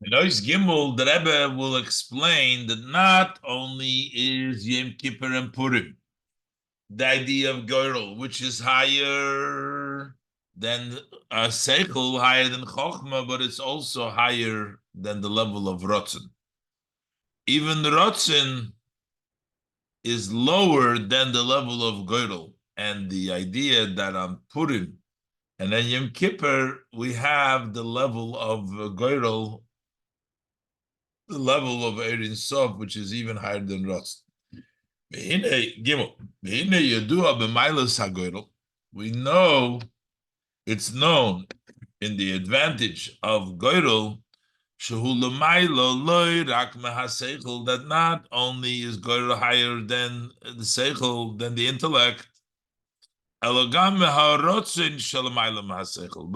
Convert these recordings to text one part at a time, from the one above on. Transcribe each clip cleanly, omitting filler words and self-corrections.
In Ois Gimel, the Rebbe will explain that not only is Yom Kippur and Purim, the idea of Goyrel, which is higher than Seichel, higher than Chochmah, but it's also higher than the level of Rotzen. Even the Rotzen is lower than the level of Goyrel. And the idea that on Purim and then Yom Kippur, we have the level of Goyrel, the level of Erin Sof, which is even higher than Rotzen. We know, it's known in the advantage of Goyrel, that not only is Goyrel higher than the Seichel, than the intellect, but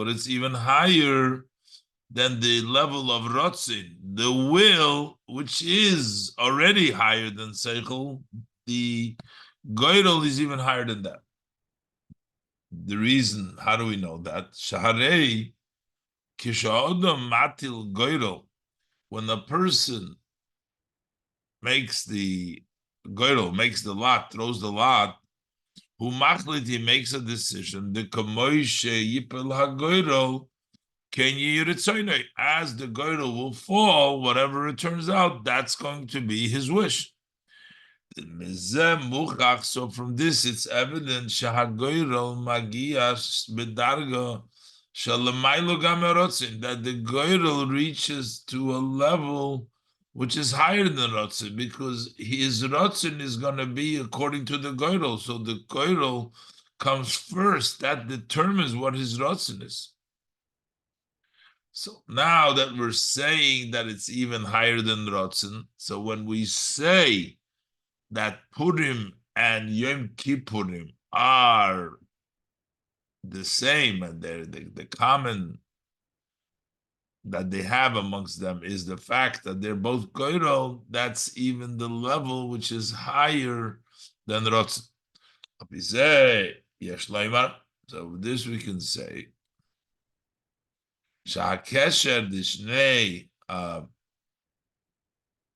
it's even higher than the level of Rotzin, the will, which is already higher than Seichel. The Goyrel is even higher than that. The reason, how do we know that? Shaharei Kishaodam Matil Goyrel, when a person makes the Goyrel, makes the lot, throws the lot, who machlit, he makes a decision, the Kamoishe Yipel HaGoyrel, as the Goyrel will fall, whatever it turns out, that's going to be his wish. So from this, it's evident that the Goyrel reaches to a level which is higher than Rotzen, because his Rotzen is going to be according to the Goyrel. So the Goyrel comes first. That determines what his Rotzen is. So now that we're saying that it's even higher than Rotzen, so when we say that Purim and Yom Kippurim are the same, and they're the common that they have amongst them is the fact that they're both Goyrel, that's even the level which is higher than Rotzen. So with this we can say, Sha'akesher dishnei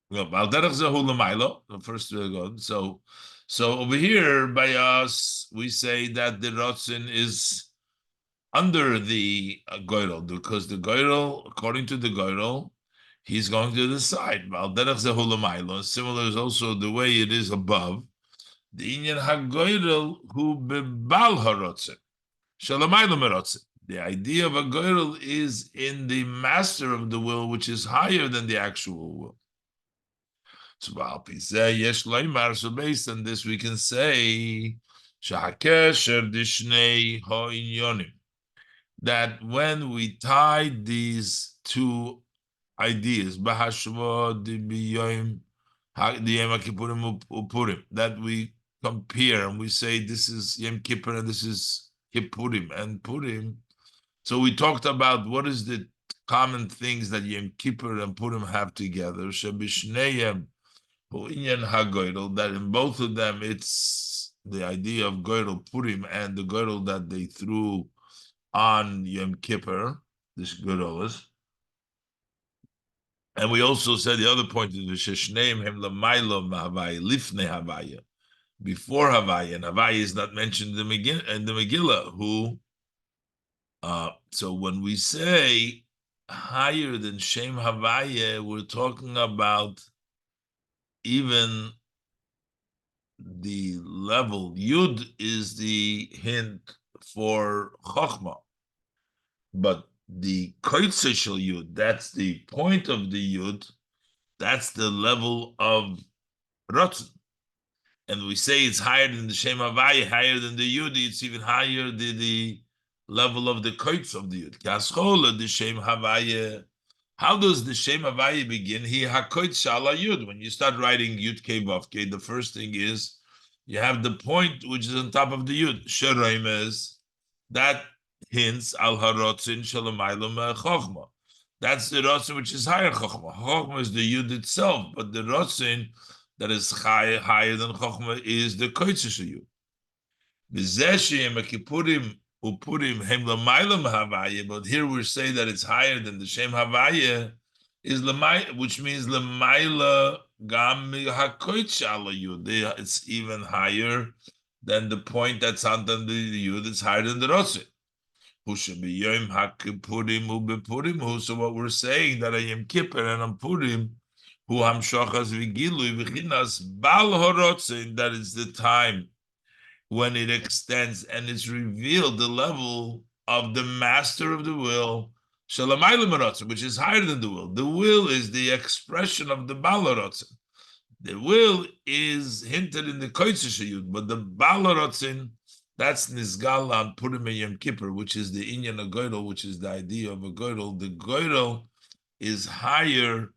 the first go. So over here by us, we say that the Rotzen is under the Goyrel, because the Goyrel, according to the Goyrel, he's going to the side. Similar is also the way it is above. The Inyan HaGoyrel who bebal harotzen. Shalamaylo merotzen. The idea of a Goyrel is in the master of the will, which is higher than the actual will. So based on this, we can say that when we tie these two ideas, that we compare and we say this is Yom Kippur and this is Kippurim and Purim. So we talked about what is the common things that Yom Kippur and Purim have together. That in both of them it's the idea of Goyrel Purim and the Goyrel that they threw on Yom Kippur, this Goyrel is. And we also said the other point is V'sheshneim hem l'maylo ma'havaya lifnei havaya, before Havaya, and Havaya is not mentioned in the Megillah. So when we say higher than Shem Havaya, we're talking about even the level. Yud is the hint for Chochmah, but the Koitzeshel Yud, that's the point of the Yud, that's the level of Ratzon. And we say it's higher than the Shem Havaya, higher than the Yud, it's even higher than the level of the Koitz of the Yud. Kaschola, the Shem Havaya. How does the Shem Havaya begin? He hakoitz shala Yud. When you start writing Yud K Vav K, the first thing is you have the point which is on top of the Yud. Sheremes, that hints al harotzin shalamaylam chochma. That's the rotzin which is higher chochma. Chochma is the Yud itself, but the rotzin that is higher than chochma is the koitzish Yud. V'zeshim akipurim upurim hem lamaylam havaya. But here we say that it's higher than the Shem Havaya is lemay, which means lemayla gam hakoitz ala yud. It's even higher than the point that's under the yud. It's higher than the rotzin. So what we're saying that I am Kippur and I'm Purim, who am Shochas Vigilui Vichinas Bal Horotzin, that is the time when it extends and it's revealed the level of the master of the will, Shalamayla Marotzin, which is higher than the will. The will is the expression of the Bal Horotzin. The will is hinted in the Koitzish Yud, but the Bal Horotzin, that's Nizgal on Purim and Yom Kippur, which is the Inyan of Goydel, which is the idea of a Goydel. The Goydel is higher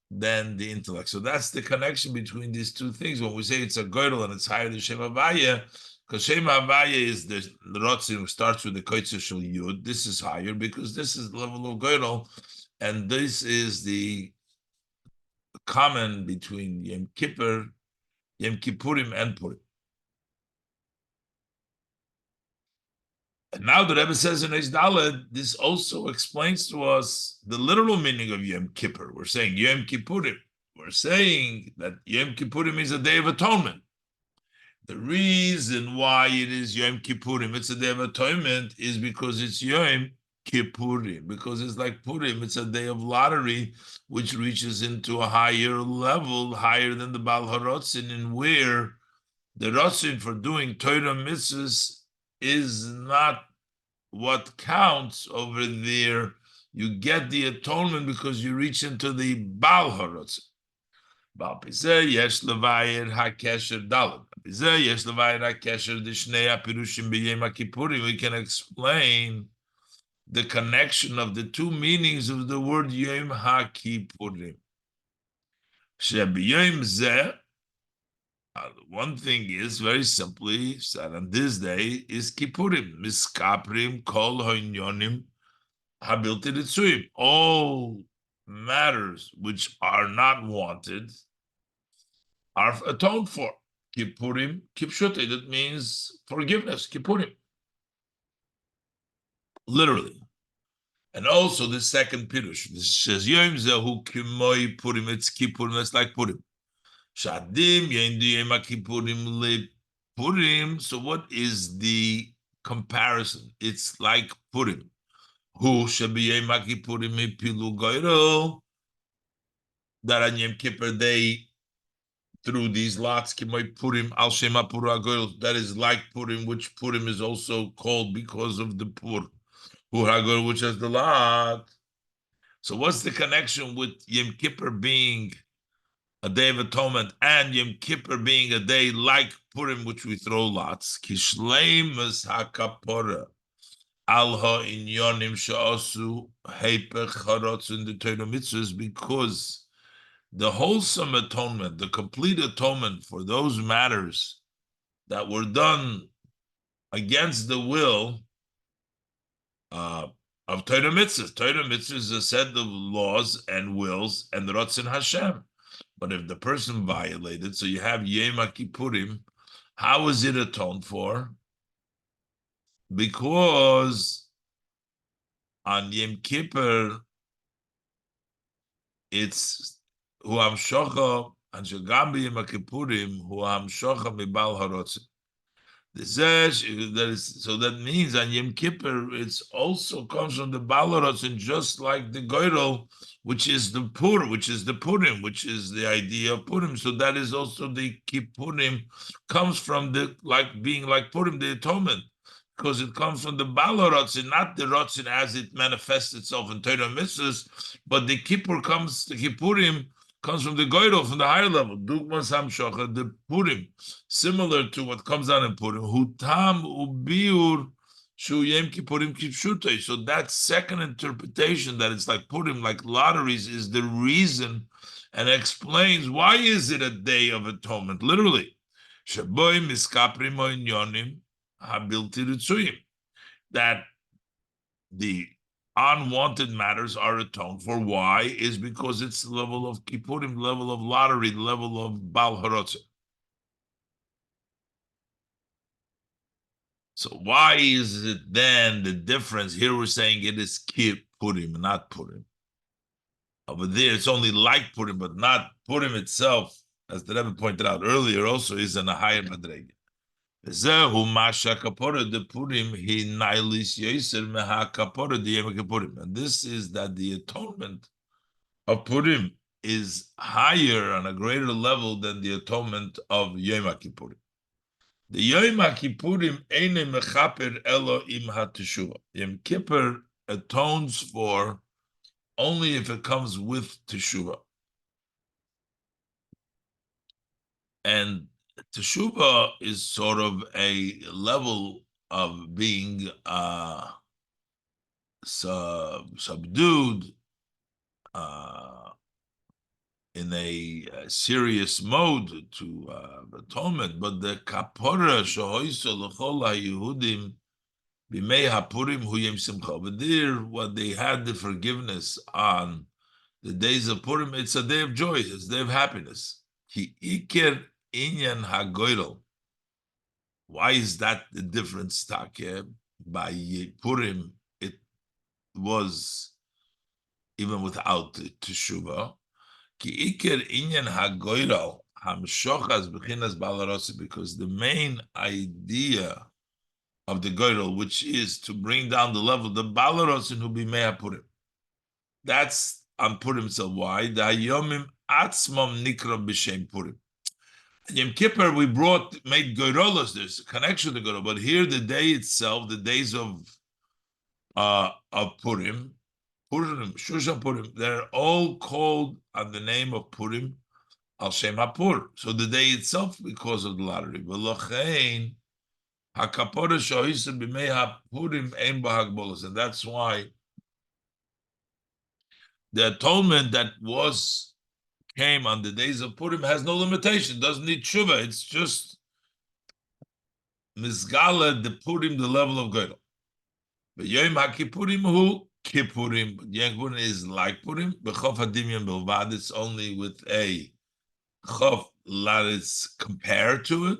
than the intellect. So that's the connection between these two things. When we say it's a Goydel and it's higher than Shem Havaya, because Shem Havaya is the Rotzin who starts with the Koitzish Yud. This is higher because this is the level of Goydel, and this is the common between Yom Kippur, Yom Kippurim, and Purim. And now the Rebbe says in Eish Daled, this also explains to us the literal meaning of Yom Kippur. We're saying Yom Kippurim. We're saying that Yom Kippurim is a day of atonement. The reason why it is Yom Kippurim, it's a day of atonement, is because it's Yom Kippurim, because it's like Purim, it's a day of lottery, which reaches into a higher level, higher than the Bal HaRotzin, in where the Rotzin for doing Torah mitzvahs is not what counts over there. You get the atonement because you reach into the Bal HaRotzin. Bal Pizeh yesh levayir hakesher dalet. Pizeh yesh levayir hakesher d'shnei hapirushim b'yom HaKippurim. We can explain the connection of the two meanings of the word Yom HaKippurim. Sheb'yom zeh, one thing is very simply that on this day is Kippurim, miskaprim kol ha'inyonim habilti ritzuyim. All matters which are not wanted are atoned for. Kippurim, kipshute, that means forgiveness, Kippurim. Literally. And also the second pirush, this says Yom Zehu Kimoi Purim, it's Kippurim, that's like Purim. Shadim Yom Kippurim Le Purim. So what is the comparison? It's like Purim. Who Shabi Yom Kippurim Pilu Goyro, that on Yom Kippur they through these lots Kimoi Purim Al Shema Pura Goyro, that is like Purim, which Purim is also called because of the Pur. Which has the lot. So what's the connection with Yom Kippur being a day of atonement and Yom Kippur being a day like Purim, which we throw lots? Kishleimus hakapora alha inyonim sha'asu heipech charotz in the Torah mitzvahs, because the wholesome atonement, the complete atonement for those matters that were done against the will of Torah mitzvahs. Torah mitzvahs is a set of laws and wills and Ratzon Hashem. But if the person violated, so you have Yom Kippurim, how is it atoned for? Because on Yom Kippur, it's Huam Shocha and Shagambi Yom Kippurim, Huam Shocha Mibal Harotzin. So that means on Yom Kippur, it's also comes from the Balarotzin, just like the Goyrel, which is the Pur, which is the Purim, which is the idea of Purim. So that is also the Kippurim, comes from the like being like Purim, the atonement, because it comes from the Balarotzin, not the Rotzin as it manifests itself in Torah mitzvahs, but the Kippur comes, the Kippurim comes from the Goyrel, from the higher level. Dugmas Hamshocha, the Purim, similar to what comes down in Purim. Hutam ubiur shu Yom Kippurim kipshutei. So that second interpretation, that it's like Purim, like lotteries, is the reason and explains why is it a day of atonement. Literally, Shaboy miskaprim oinyonim habilti ritzuyim, that the unwanted matters are atoned for. Why? Is because it's the level of Kippurim, level of lottery, level of Bal Harotzah. So why is it then the difference? Here we're saying it is Kippurim, not Purim. Over there, it's only like Purim, but not Purim itself, as the Rebbe pointed out earlier, also is in a higher madrega. Zehu masha kapora de Purim he nailis yoser meha kapora de Yom Kippurim. And this is that the atonement of Purim is higher on a greater level than the atonement of Yom Kippurim. The Yom Kippurim eine mechaper elo im ha-teshuva. Yom Kippur atones for only if it comes with teshuva. And teshuva is sort of a level of being subdued in a serious mode to atonement. But the kapora shehoisa l'chol ha-Yehudim b'mei ha-Purim hu yom simcha. But there, what they had the forgiveness on the days of Purim, it's a day of joy, it's a day of happiness. Ki iker inyan ha-goydel. Why is that the difference, Take? By Purim, it was even without teshuva. Ki iker inyan ha-goydel hamshochas b'chinas balarosi, because the main idea of the goydel, which is to bring down the level, the balarosin who be mea Purim. That's on Purim itself. Why? The hayomim atzmam nikra b'shem Purim. Yom Kippur, we made goyrolos. There's a connection to goyrol, but here the day itself, the days of Purim, Shushan Purim, they're all called on the name of Purim, al shem hapur. So the day itself, because of the lottery. V'lochein hakapora shohisim b'mei hapurim ein b'hagbolos, and that's why the atonement that came on the days of Purim has no limitation, doesn't need tshuva. It's just mizgala the Purim, the level of Gedol. But Yom HaKippurim hu Kippurim. Yom Kippurim is like Purim. B'chof hadimyon bilvad. It's only with a chof that is compared to it.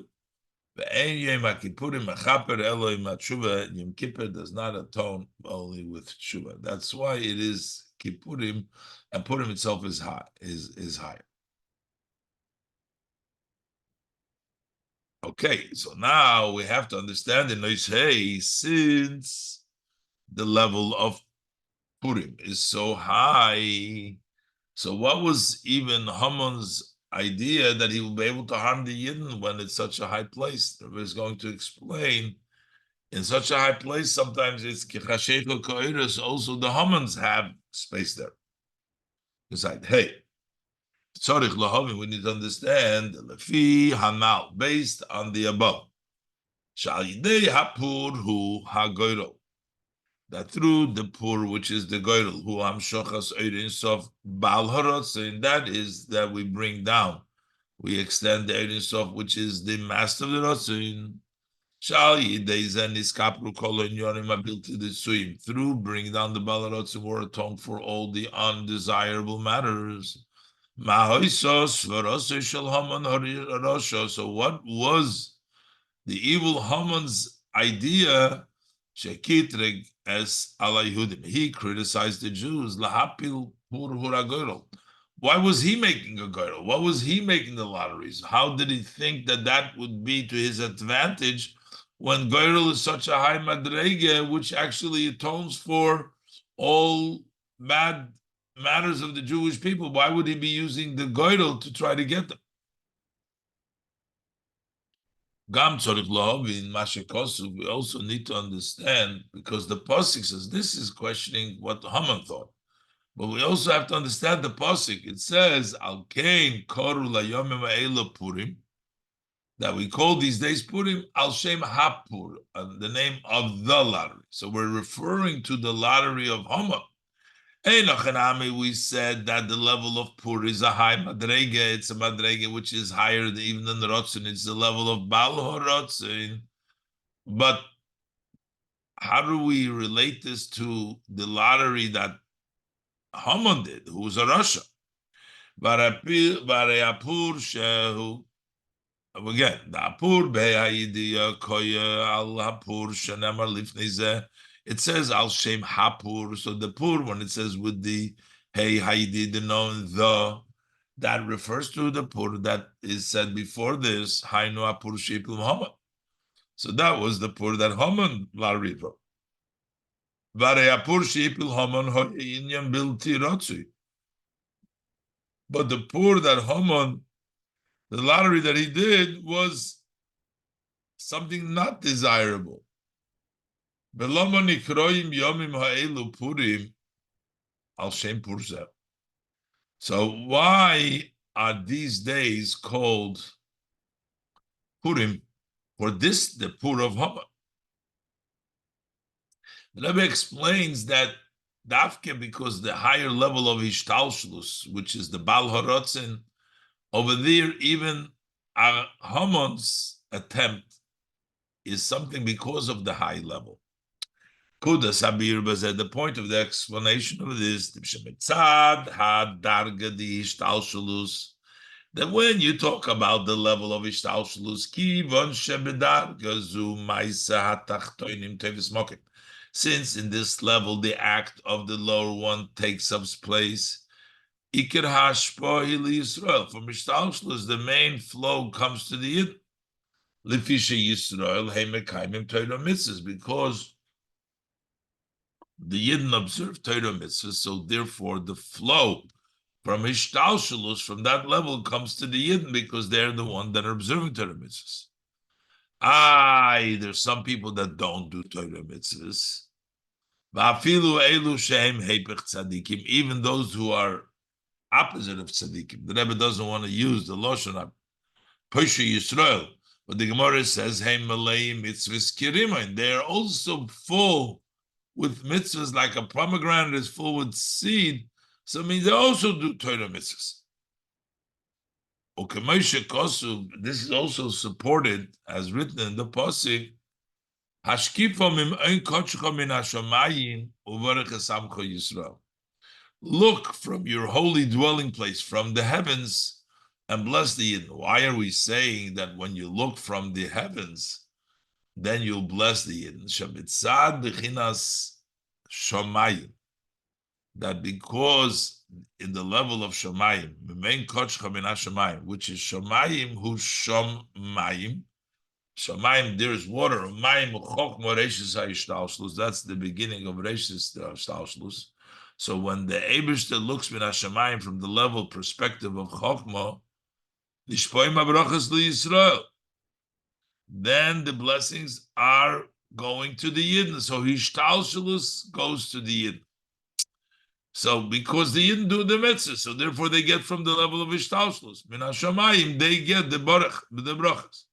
V'ein Yom HaKippurim mechaper Elohim tshuva. Yom Kippur does not atone only with tshuva. That's why it is Kippurim, and Purim itself is high, is higher. Okay, so now we have to understand in Noisei, since the level of Purim is so high, so what was even Haman's idea that he will be able to harm the Yidden when it's such a high place? Rabbi is going to explain. In such a high place, sometimes it's kichasheichel koiris. Also, the Hamans have space there. Decide, hey, tzarich lahavim. We need to understand lefi hanal, based on the above. Shal yidei hapur hu hagoyrol. That through the pur, which is the goyrol, hu hamshochas eirin sof bal harotzin. That is that we bring down, we extend the eirin sof, which is the master of the rotzin. Through bringing down the balarot were atoned for all the undesirable matters. So what was the evil Haman's idea? He criticized the Jews. Why was he making a goyrel? What was he making the lotteries? How did he think that would be to his advantage when goyrel is such a high madrege, which actually atones for all bad matters of the Jewish people? Why would he be using the goyrel to try to get them? Gam tzorich lahavin mashikosu. We also need to understand, because the pasuk says this is questioning what Haman thought. But we also have to understand the pasuk. It says, "Al kein koru layomim ha'ela Purim," that we call these days Purim al shem hapur, the name of the lottery. So we're referring to the lottery of Haman. We said that the level of Pur is a high madrege. It's a madrege which is higher even than the Rotzin. It's the level of Bal HaRotzin. But how do we relate this to the lottery that Haman did, who was a Rasha? Again, the Apur be'hayidiya koya al Hapur shenemar lifnei zeh. It says al shem Hapur. So the Pur, when it says with the Hey, how you did know the that refers to the pur that is said before this. Hainu apur sheipul Haman. So that was the pur that Haman larivo. Vare apur sheipul Haman ho'inyan bilti rotzi. But the pur that Haman, the lottery that he did, was something not desirable. Veloma nikroim yomim ha'elu purim al shem purzel. So why are these days called Purim? For this, the Pur of Haman. The Rebbe explains that Dafke, because the higher level of Ishtalshlus, which is the Bal Horotzen, over there, even Haman's attempt is something because of the high level. Kudas Habir Bazeh, the point of the explanation of this, that when you talk about the level of Ishtalshlus, since in this level the act of the lower one takes up place, Ikir Hashpa Yisrael. From Ishtalshlus, the main flow comes to the Yid. Lefisha Yisrael Heimekaimim Torah mitzvahs, because the Yidden observe Torah mitzvahs, so therefore the flow from Ishtalshalus, from that level, comes to the Yidden because they're the one that are observing Torah mitzvahs. There's some people that don't do Torah mitzvahs. Even those who are opposite of tzaddikim. The Rebbe doesn't want to use the Lashon of Pesha Yisrael, but the Gemara says, "Hey, malei mitzvahs kirima," they are also full with mitzvahs, like a pomegranate is full with seed. So it means they also do Torah mitzvahs. This is also supported, as written in the Pasuk, look from your holy dwelling place, from the heavens, and bless the Yidden. Why are we saying that when you look from the heavens, then you'll bless the Yidden? That because in the level of Shamayim, which is Shamayim who Shamayim, Shamayim, there is water. That's the beginning of Reishis Shtalshlus. So when the Eibishter looks min Hashamayim from the level perspective of Chokma, then the blessings are going to the Yidden. So Hishtalshlus goes to the Yidden. So because the Yidden do the mitzvah, so therefore they get from the level of Hishtalshlus. Min Hashamayim, they get the brachas.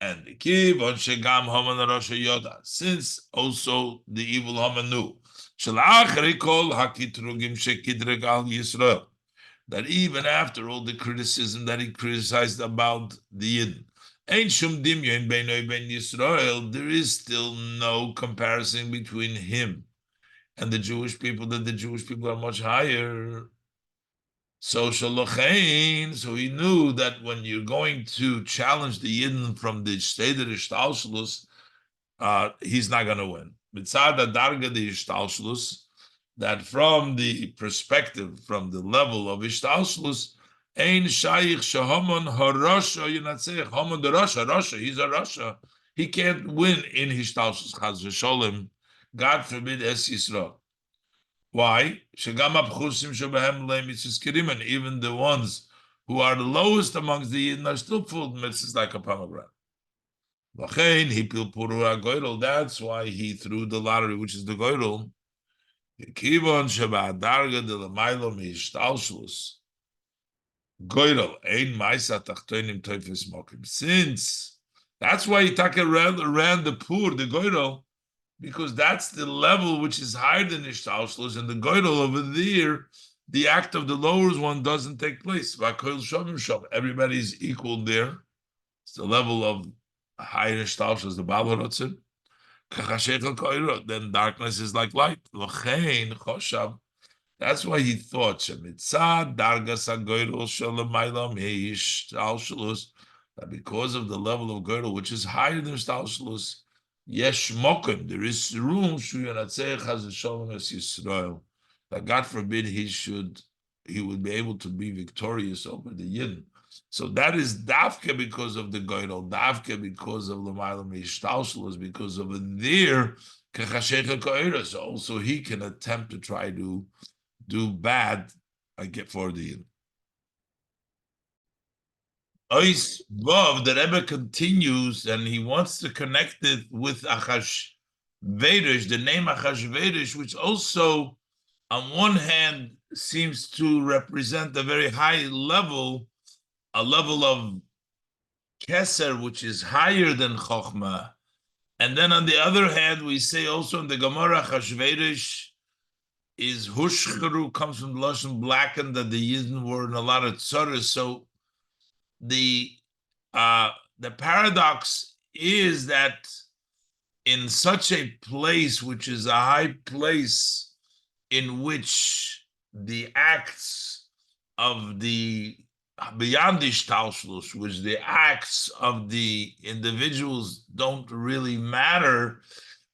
And the Kiv on Shegam Haman Rasha Yoda, since also the evil Haman knew, that even after all the criticism that he criticized about the Yidden, there is still no comparison between him and the Jewish people, that the Jewish people are much higher. So he knew that when you're going to challenge the Yidden from the state of Ishtalshlus, he's not going to win. Mitzad darga the Ishtalshlus, that from the perspective, from the level of Ishtalshlus, ein shaykh shahaman harasha yinatzech haman the Rasha, he's a Rasha. He can't win in Ishtalshlus. Chaz v'sholem, God forbid, es Yisrael. Why? Even the ones who are the lowest amongst the Yidden are still full of mitzvahs like a pomegranate. That's why he threw the lottery, which is the goyrel. Since that's why he took around the poor, the goyrel, because that's the level which is higher than Ishtalshlus, and the goydel over there, the act of the lower one doesn't take place. Everybody's equal there. It's the level of higher Ishtalshlus, the Baal Horotzen. Then darkness is like light. That's why he thought that because of the level of girdle, which is higher than Ishtalshlus, Yesh mokim, there is room Yisrael, that God forbid he would be able to be victorious over the Yidden. So that is dafke because of the goydel, dafke because of l'mayla mishtalshalos, because of their kachashecha ka'ira. So also he can attempt to try to do bad for the Yidden. Ois Vav, the Rebbe continues, and he wants to connect it with Achashverosh, the name Achashverosh, which also, on one hand, seems to represent a very high level, a level of Keser, which is higher than Chochmah. And then on the other hand, we say also in the Gemara, Achashverosh is Hushcheru, comes from the Lashon blackened, that the Yidden were in a lot of tzaras. So the paradox is that in such a place, which is a high place, in which the acts of the beyond ishtalshlus, which the acts of the individuals don't really matter,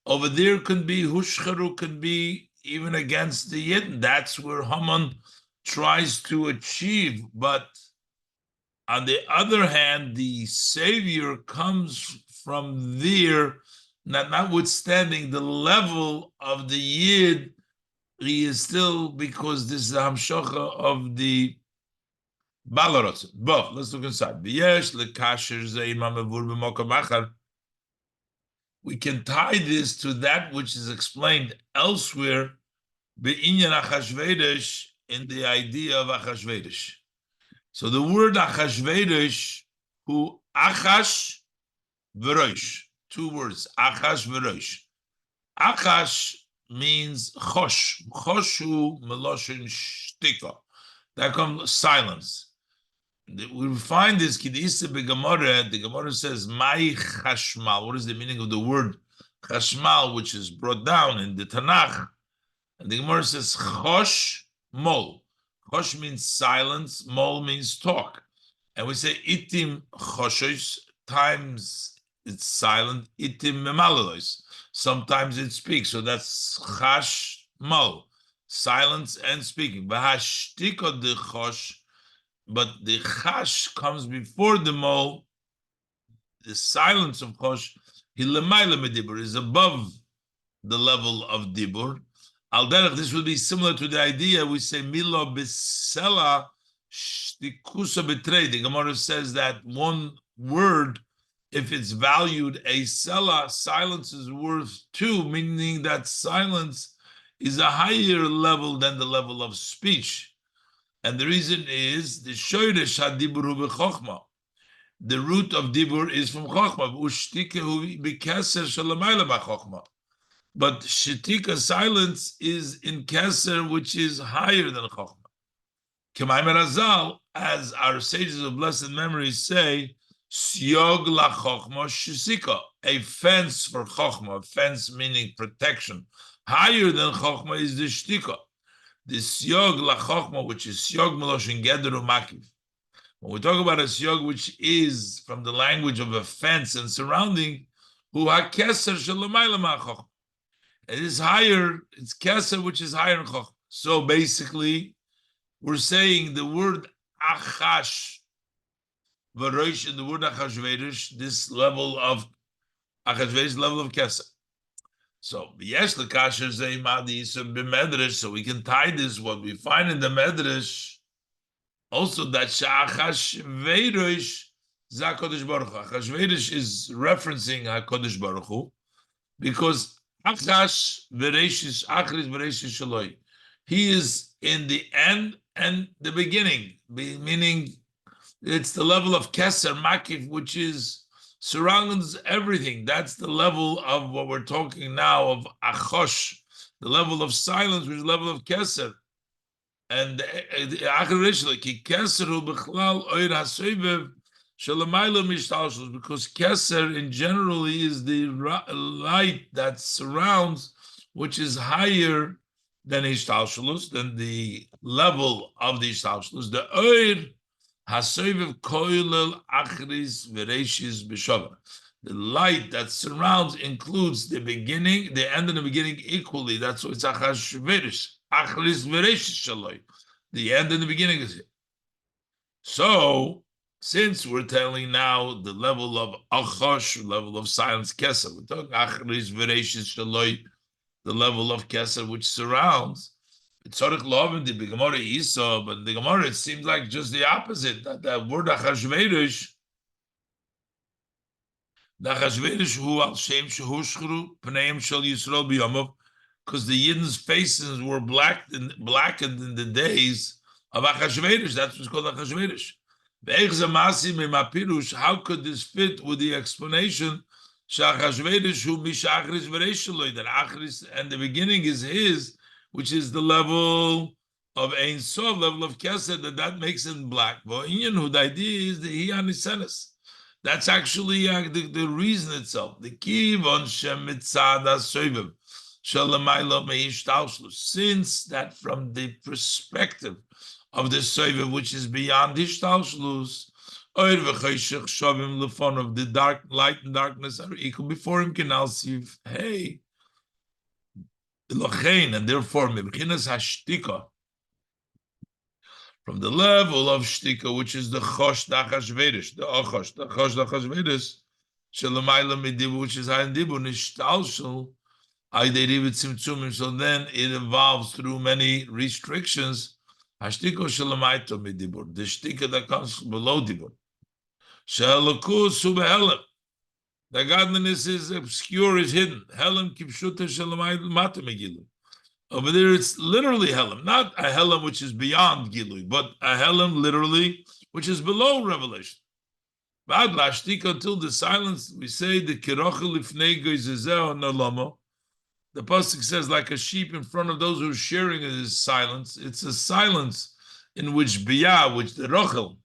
over there can be hushcheru, can be even against the Yidden. That's where Haman tries to achieve, but on the other hand, the Savior comes from there, notwithstanding the level of the Yid, he is still, because this is the Hamshocha of the Balarot. But let's look inside. We can tie this to that which is explained elsewhere, Be'inyan Achashverosh, in the idea of Achashverosh. So the word Achashverosh, who Achash Verosh, two words, Achash Verosh. Achash means chosh, choshu meloshin shtika. That comes silence. We find this Kidisa beGemara. The Gemara says, "Mai chashmal." What is the meaning of the word chashmal, which is brought down in the Tanakh? And the Gemara says, "Chosh mol." Chosh means silence, mol means talk. And we say itim choshosh, times it's silent, itim memalalos, sometimes it speaks. So that's chash mol, silence and speaking. V'hashtiko de chosh, but the chash comes before the mol, the silence of chosh, hilamayla medibur, is above the level of dibur. Al-derech, this would be similar to the idea we say milo bisela shtikusa betrei. The Gemara says that one word, if it's valued a sela, silence is worth two, meaning that silence is a higher level than the level of speech. And the reason is the shoyresh hadiburu b'chochma. The root of dibur is from chochma. Ushtikehu b'keser shalamayla b'chochma. But shetika, silence, is in keser, which is higher than chochma. K'maymer Razal, as our sages of blessed memory say, syog la chochma shesika, a fence for chochma, a fence meaning protection. Higher than chochma is the shtika. The syog la chochma, which is syog meloshin gederu makiv. When we talk about a syog, which is from the language of a fence and surrounding, hu ha-keser shelamayla ma-chochma. It is higher, it's keser, which is higher than chochma. So basically, we're saying the word achash v'rosh, and the word achashverosh, this level of achashverosh, level of keser. So yesh lekasher zei madis b'medrash, so we can tie this what we find in the medrash. Also, that Achashverosh is HaKadosh Baruch Hu. Achashverosh is referencing HaKadosh Baruch Hu because Achash Veresh Achris Veresh Shaloi. He is in the end and the beginning, meaning it's the level of Keser Makif, which is surrounds everything. That's the level of what we're talking now of Achosh, the level of silence, which is the level of Keser. And because Keser in general is the light that surrounds, which is higher than Ishtalshalus, than the level of the Ishtalshalus. The Oir Hasoivev Koilel Achris Vereshis B'Shava. The light that surrounds includes the beginning, the end and the beginning equally. That's why it's Achashverosh. achris v'reish shaloi. The end and the beginning is here. So, since we're telling now the level of achosh, level of silence, keser, we're talking achris v'reish shaloi, the level of keser which surrounds. Tzorich lovin the Gemara Isa, but the Gemara it seems like just the opposite. That word achashverosh. The Achashverosh hu al shem shehushchru pneim shel Yisrael b'yamav, because the Yidden's faces were blackened in the days of Achashverosh. That's what's called Achashverosh. How could this fit with the explanation that Achris and the beginning is his, which is the level of Ein Sof, level of Kesed, that makes it black. But the idea is that he anisenes. That's actually the reason itself. The kivon shemitzada soivev shalamayla meishtalshlu. Since that from the perspective of the soivev, which is beyond ishtalshlus, oir v'chayshich shavim lefon of the dark light and darkness are equal before him. Can see, hey, lochein, and therefore mebchinas hashtika. From the level of shtika, which is the chosh dachashverosh, the chosh dachashverosh, shelamayla medibu, which is high in dibu, nishtalshel, ayderiv tzimtzumim. So then it evolves through many restrictions. Hashtiko shelamaito medibur, the shtika that comes below dibur. Shelakus subehelim, the godliness is obscure, is hidden. Helim kipshuta shelamayla mata megilu. Over there, it's literally helam, not a helam which is beyond Gilui, but a helam literally which is below revelation. Until the silence, we say the the pasuk says, like a sheep in front of those who are sharing is silence. It's a silence in which biyah, which the rochel,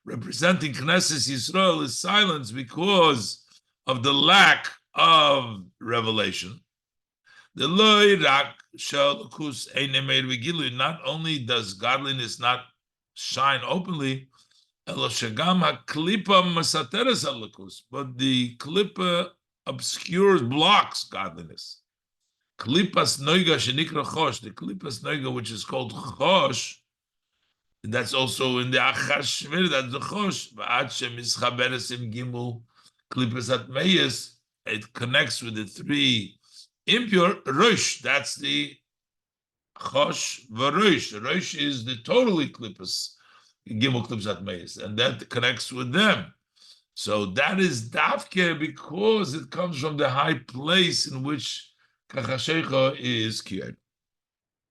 representing Knesset Yisrael, is silence because of the lack of revelation. The loirak shalakus einemeir v'gilui. Not only does godliness not shine openly, eloshagam haklipa masateres alakus, but the klipa obscures, blocks godliness. Klipas noiga shenikra chosh, the klipas noiga which is called chosh, that's also in the achashver, that's the chosh. V'ad shemischaberes im gimel klipas atmeyes, it connects with the three impure rosh. That's the chosh v'rosh. Rosh is the totally klipas, gimel klipas atmeyes, and that connects with them. So that is dafke because it comes from the high place in which kachashecha is cured.